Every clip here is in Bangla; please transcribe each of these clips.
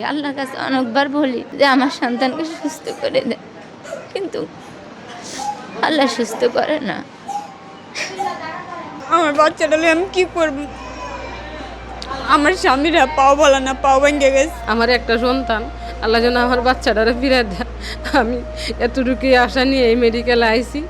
আল্লাহর কাছে অনেকবার বলি যে আমার সন্তানকে সুস্থ করে দেন, কিন্তু আল্লাহ সুস্থ করে না। আমার বাচ্চাটা আমি কি করব? আমার স্বামীরা পাও বলা না, পাও ভেঙে গেছে। আমার একটা সন্তান, আল্লাহ যেন আমার বাচ্চাটারে ফিরে দেয়। আমি এতটুকুই আশা নিয়ে এই মেডিকেলে আইছি।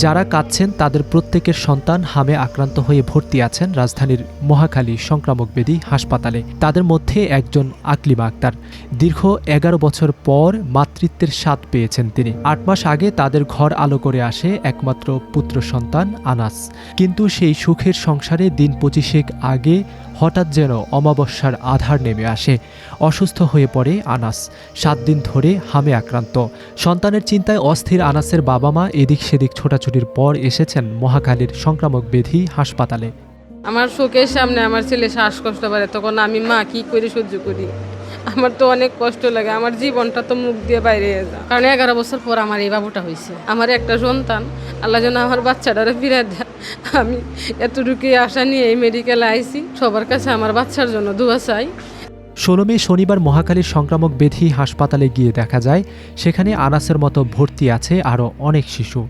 যারা কাঁদছেন তাদের প্রত্যেকের সন্তান হামে আক্রান্ত হয়ে ভর্তি আছেন রাজধানীর মহাখালী সংক্রামক ব্যাধি হাসপাতালে। তাদের মধ্যে একজন আকলিমা আক্তার। দীর্ঘ ১১ বছর পর মাতৃত্বের স্বাদ পেয়েছেন তিনি। ৮ মাস আগে তাদের ঘর আলো করে আসে একমাত্র পুত্র সন্তান আনাস। কিন্তু সেই সুখের সংসারে দিন ২৫ আগে হঠাৎ যেন অমাবস্যার আধার নেমে আসে। অসুস্থ হয়ে পড়ে আনাস। ৭ দিন ধরে হামে আক্রান্ত। সন্তানের চিন্তায় অস্থির আনাসের বাবা মা এদিক সেদিক ছোটাছুটির পর এসেছেন মহাখালীর সংক্রামক ব্যাধি হাসপাতালে। আমার চোখের সামনে আমার ছেলে শ্বাসকষ্ট পারে, তখন আমি মা কি করে সহ্য করি? আমার তো অনেক কষ্ট লাগে, আমার জীবনটা তো মুখ দিয়ে বাইরে যায়। কারণ ১১ বছর পর আমার এই বাবুটা হয়েছে। আমার একটা সন্তান, আল্লাহ যেন আমার বাচ্চাটারে ফিরে দেয়। আমি এতটুকুই আশা নিয়ে এই মেডিকেলে আইছি। সবার কাছে আমার বাচ্চার জন্য দোয়া চাই। ১৬ মে শনিবার মহাখালীর সংক্রামক ব্যাধি হাসপাতালে গিয়ে দেখা যায় সেখানে আনাসের মতো ভর্তি আছে আরও অনেক শিশু,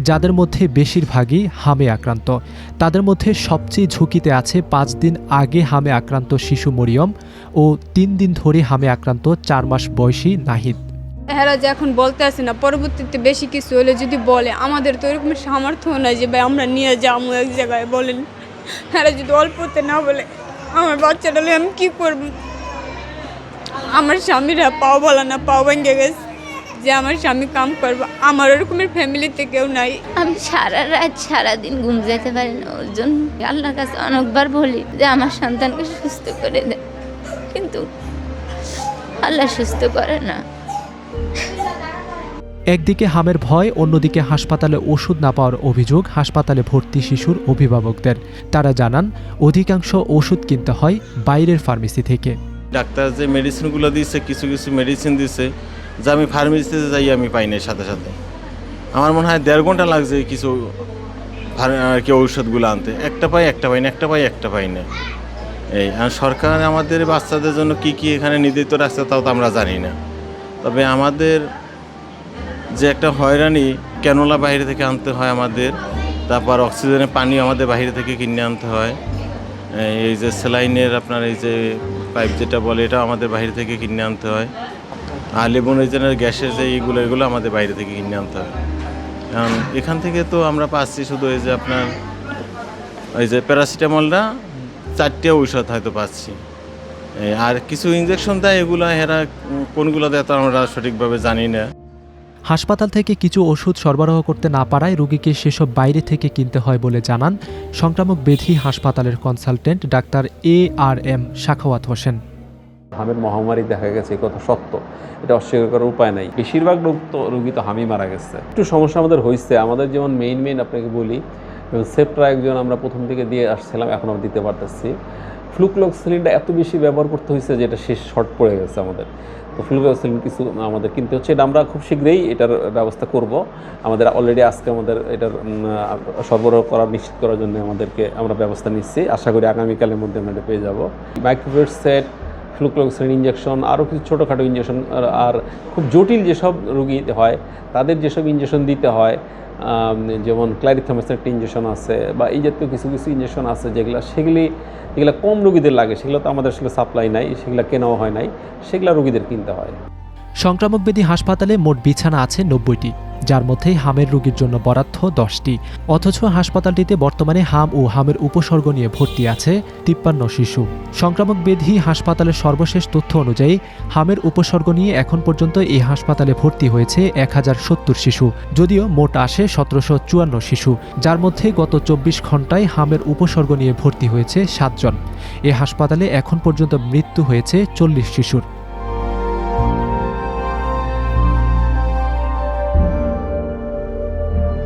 যাদের মধ্যে বেশিরভাগই হামে আক্রান্ত। তাদের মধ্যে সবচেয়ে ঝুঁকিতে আছে ৫ দিন আগে হামে আক্রান্ত শিশু মরিয়ম ও ৩ দিন ধরে হামে আক্রান্ত ৪ মাস বয়সী নাহিদ। এরা যে এখন বলতে আসে না, পরবর্তীতে বেশি কিছু হলে যদি বলে, আমাদের তো এরকম সামর্থ্য নাই যে ভাই আমরা নিয়ে যাবো এক জায়গায়। বলেন, এরা যদি অল্পতে না বলে, আমার বাচ্চাটা আমি কি করব? আমার স্বামীরা পাও বলা না, পাও ভেঙে গেছে যে আমার স্বামী কাম করবো। আমার ওরকমের ফ্যামিলিতে কেউ নাই। আমি সারা রাত সারাদিন ঘুম যেতে পারি না ওর জন্য। আল্লাহর কাছে অনেকবার বলি যে আমার সন্তানকে সুস্থ করে দেন, কিন্তু আল্লাহ সুস্থ করে না। একদিকে হামের ভয়, অন্যদিকে হাসপাতালে ওষুধ না পাওয়ার অভিযোগ হাসপাতালে ভর্তি শিশুর অভিভাবকদের। তারা জানান অধিকাংশ ওষুধ কিনতে হয় বাইরের ফার্মেসি থেকে। ডাক্তার যে মেডিসিনগুলো দিচ্ছে, কিছু কিছু মেডিসিন দিচ্ছে যা আমি ফার্মেসিতে যাই আমি পাই না। সাথে সাথে আমার মনে হয় ১.৫ ঘন্টা লাগছে কিছু আর কি ঔষধগুলো আনতে। একটা পাই না, একটা পাই না। এই আর সরকার আমাদের বাচ্চাদের জন্য কি কি এখানে নির্ধারিত রাখছে তাও তো আমরা জানি না। তবে আমাদের যে একটা হয়রানি, ক্যানোলা বাইরে থেকে আনতে হয় আমাদের, তারপর অক্সিজেনের পানি আমাদের বাইরে থেকে কিনে আনতে হয়, এই যে স্যালাইনের আপনার এই যে পাইপ যেটা বলে এটা আমাদের বাইরে থেকে কিনে আনতে হয়, আর লেবুনাইজেনের গ্যাসের যে এগুলো আমাদের বাইরে থেকে কিনে আনতে হয়। কারণ এখান থেকে তো আমরা পাচ্ছি শুধু এই যে আপনার ওই যে প্যারাসিটামলটা 4টে ঔষধ হয়তো পাচ্ছি, আর কিছু ইঞ্জেকশন দেয়, এগুলো এরা কোনগুলো দেয় তো আমরা সঠিকভাবে জানি না। হাসপাতাল থেকে কিছু ওষুধ সরবরাহ করতে না পারায় রোগীকে সেসব বাইরে থেকে কিনতে হয় বলে জানান সংক্রামক ব্যাধি হাসপাতালের কনসালটেন্ট ডাক্তার ARM সাখাওয়াত হোসেন। হামের মহামারী দেখা গেছে, এই কথা সত্য, এটা অস্বীকার করার উপায় নাই। বেশিরভাগ রোগী তো হামি মারা গেছে। একটু সমস্যা আমাদের হয়েছে। আমাদের যেমন মেইন আপনাকে বলি, সেপ্ট্রা একজন আমরা প্রথম থেকে দিয়ে আসছিলাম, এখন আমরা দিতে পারতেছি। ফ্লুক্লোক্সিলিনটা এত বেশি ব্যবহার করতে হয়েছে যে এটা শেষ শর্ট পড়ে গেছে আমাদের। তো ফ্লুক্লোক্সিলিন কিছু আমাদের কিনতে হচ্ছে, এটা আমরা খুব শীঘ্রই এটার ব্যবস্থা করব। আমাদের অলরেডি আজকে আমাদের এটার সরবরাহ করা নিশ্চিত করার জন্য আমরা ব্যবস্থা নিচ্ছি। আশা করি আগামীকালের মধ্যে আমরা এটা পেয়ে যাব। মাইক্রোভেট সেট, ফ্লুক্লোক্সিলিন ইঞ্জেকশন, আরও কিছু ছোটোখাটো ইঞ্জেকশন, আর খুব জটিল যেসব রোগী হয় তাদের যেসব ইঞ্জেকশন দিতে হয়, যেমন ক্লারিথামাইসিন একটা ইঞ্জেকশন আছে, বা এই জাতীয় কিছু কিছু ইঞ্জেকশন আছে যেগুলো কম রোগীদের লাগে, সেগুলো তো আমাদের আসলে সাপ্লাই নাই, সেগুলো কেনাও হয় নাই, সেগুলো রোগীদের কিনতে হয়। সংক্রামক ব্যাধি হাসপাতালে মোট বিছানা আছে ৯০টি, যার মধ্যে হামের রোগীর জন্য বরাদ্দ 10টি। অথচ হাসপাতালটিতে বর্তমানে হাম ও হামের উপসর্গ নিয়ে ভর্তি আছে 53 শিশু। সংক্রামক ব্যাধি হাসপাতালের সর্বশেষ তথ্য অনুযায়ী হামের উপসর্গ নিয়ে এখন পর্যন্ত এই হাসপাতালে ভর্তি হয়েছে 1070 শিশু, যদিও মোট আসে 1754 শিশু, যার মধ্যে গত 24 ঘন্টায় হামের উপসর্গ নিয়ে ভর্তি হয়েছে 7 জন। এ হাসপাতালে এখন পর্যন্ত মৃত্যু হয়েছে 40 শিশুর।